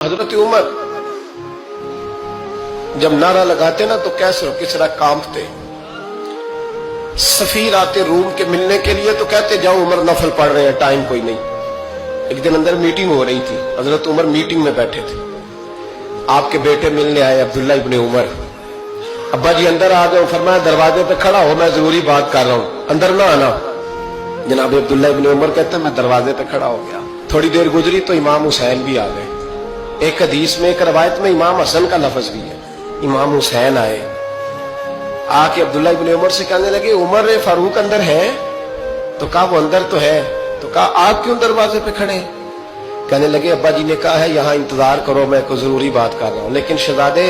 حضرت عمر جب نعرہ لگاتے نا تو کیسر کس طرح کانپتے. سفیر آتے روم کے ملنے کے لیے تو کہتے جاؤ عمر نفل پڑھ رہے ہیں ٹائم کوئی نہیں. ایک دن اندر میٹنگ ہو رہی تھی, حضرت عمر میٹنگ میں بیٹھے تھے. آپ کے بیٹے ملنے آئے عبداللہ ابن عمر. ابا جی اندر آ گئے, فرمایا دروازے پہ کھڑا ہو میں ضروری بات کر رہا ہوں, اندر نہ آنا. جناب عبداللہ ابن عمر کہتے ہیں میں دروازے پہ کھڑا ہو گیا. تھوڑی دیر گزری تو امام حسین بھی آ گئے. ایک حدیث میں ایک روایت میں امام حسن کا لفظ بھی ہے. امام حسین آئے, آ کے عبداللہ ابن عمر سے کہنے لگے عمر فاروق اندر ہے؟ تو کہا وہ اندر تو ہے. تو کہا آپ کیوں دروازے پہ کھڑے ہیں؟ کہنے لگے ابا جی نے کہا ہے یہاں انتظار کرو, میں کوئی ضروری بات کر رہا ہوں. لیکن شہزادے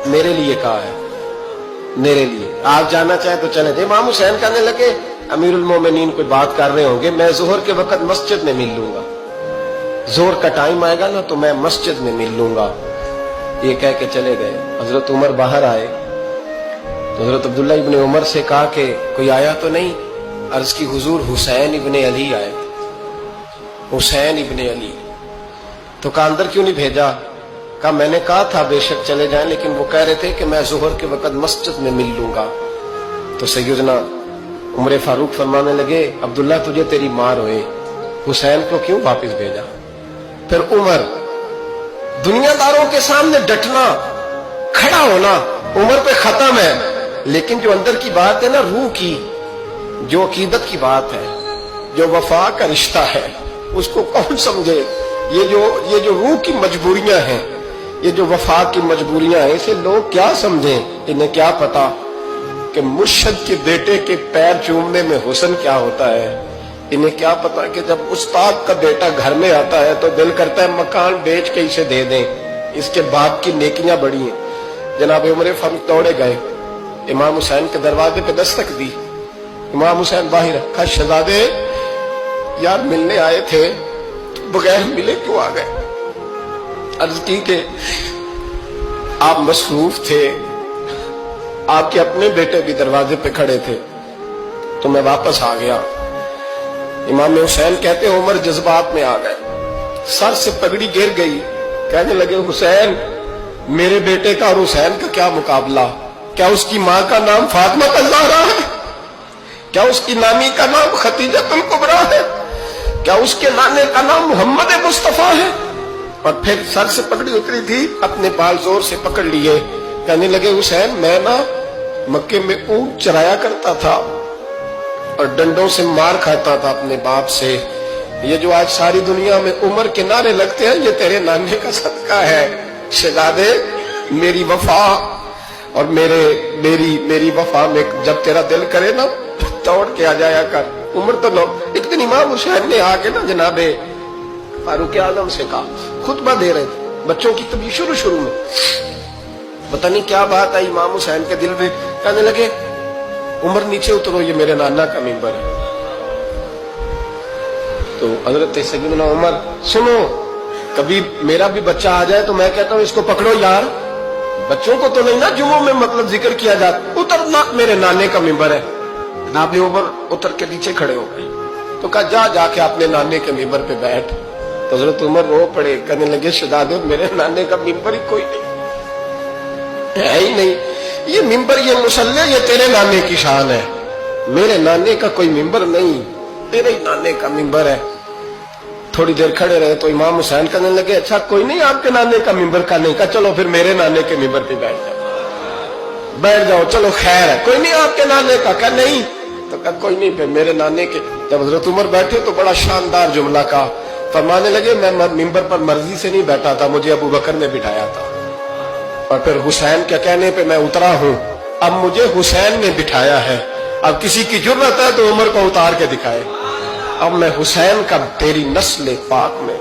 میرے لیے کہا ہے, میرے لیے آپ جانا چاہیں تو چلے. امام حسین کہنے لگے امیر المومنین کوئی بات کر رہے ہوں گے, میں ظہر کے وقت مسجد میں مل لوں گا, ظہر کا ٹائم آئے گا نا تو میں مسجد میں مل لوں گا. یہ کہہ کے چلے گئے. حضرت عمر باہر آئے تو حضرت عبداللہ ابن عمر سے کہا کہ کوئی آیا تو نہیں؟ عرض کی حضور حسین ابن علی آئے. حسین ابن علی. تو کہا اندر کیوں نہیں بھیجا؟ کہا میں نے کہا تھا بے شک چلے جائیں, لیکن وہ کہہ رہے تھے کہ میں ظہر کے وقت مسجد میں مل لوں گا. تو سیدنا عمر فاروق فرمانے لگے عبداللہ تجھے تیری مار ہوئے, حسین کو کیوں واپس بھیجا؟ پھر عمر دنیا داروں کے سامنے ڈٹنا کھڑا ہونا عمر پہ ختم ہے, لیکن جو اندر کی بات ہے نا روح کی, جو عقیدت کی بات ہے, جو وفا کا رشتہ ہے, اس کو کون سمجھے؟ یہ جو روح کی مجبوریاں ہیں, یہ جو وفا کی مجبوریاں ہیں, اسے لوگ کیا سمجھیں؟ انہیں کیا پتا کہ مرشد کے بیٹے کے پیر چومنے میں حسن کیا ہوتا ہے. انہیں کیا پتا کہ جب استاد کا بیٹا گھر میں آتا ہے تو دل کرتا ہے مکان بیچ کے اسے دے دیں, اس کے باپ کی نیکیاں بڑی ہیں. جناب عمر فاروق دوڑے گئے, امام حسین کے دروازے پہ دستک دی. امام حسین باہر رکھا, شہزادے یار ملنے آئے تھے تو بغیر ملے کیوں آ گئے؟ عرض کی کہ آپ مصروف تھے, آپ کے اپنے بیٹے بھی دروازے پہ کھڑے تھے تو میں واپس آ گیا. امام حسین کہتے ہیں عمر جذبات میں آ گئے, سر سے پگڑی گر گئی. کہنے لگے حسین میرے بیٹے کا اور حسین کا کیا مقابلہ؟ کیا اس کی ماں کا نام فاطمہ الزہرا ہے؟ کیا اس کی نانی کا نام خدیجہ الکبریٰ ہے؟ کیا اس کے نانے کا نام محمد مصطفیٰ ہے؟ اور پھر سر سے پگڑی اتری تھی, اپنے بال زور سے پکڑ لیے. کہنے لگے حسین میں نا مکے میں اونٹ چرایا کرتا تھا اور ڈنڈوں سے مار کھاتا تھا اپنے باپ سے. یہ جو آج ساری دنیا میں عمر کے نعرے لگتے ہیں یہ تیرے نانے کا صدقہ ہے. شہزادے میری وفا اور میری وفا میں جب تیرا دل کرے نا توڑ کے آ جایا کر. عمر تو لوگ ایک دن امام حسین نے آ کے نا جناب فاروق اعظم سے کہا, خطبہ دے رہے تھے بچوں کی تبھی شروع میں, پتہ نہیں کیا بات آئی امام حسین کے دل میں. کہنے لگے عمر نیچے اترو, یہ میرے نانا کا ممبر ہے. تو حضرت سیدنا عمر سنو, کبھی میرا بھی بچہ آ جائے تو میں کہتا ہوں اس کو پکڑو یار, بچوں کو تو نہیں نا جمعوں میں مطلب ذکر کیا جاتا, اترنا میرے نانے کا ممبر ہے. جناب عمر اتر کے نیچے کھڑے ہو گئے تو کہا جا کے اپنے نانے کے ممبر پہ بیٹھ. تو حضرت عمر رو پڑے, کہنے لگے شہزادے میرے نانے کا ممبر ہی کوئی نہیں ہے ہی نہیں. یہ ممبر یہ مصلی یہ تیرے نانے کی شان ہے, میرے نانے کا کوئی ممبر نہیں, تیرے ہی نانے کا ممبر ہے. تھوڑی دیر کھڑے رہے تو امام حسین کہنے لگے اچھا کوئی نہیں آپ کے نانے کا ممبر کا نہیں. کہا چلو پھر میرے نانے کے ممبر پہ بیٹھ جاؤ, چلو خیر ہے, کوئی نہیں آپ کے نانے کا. کہا نہیں. تو کہا کوئی نہیں پھر میرے نانے کے. جب حضرت عمر بیٹھے تو بڑا شاندار جملہ کہا, فرمانے لگے میں ممبر پر مرضی سے نہیں بیٹھا تھا, مجھے ابو بکر نے بٹھایا تھا, اور پھر حسین کے کہنے پہ میں اترا ہوں, اب مجھے حسین نے بٹھایا ہے. اب کسی کی جرأت ہے تو عمر کو اتار کے دکھائے. اب میں حسین کا تیری نسل پاک میں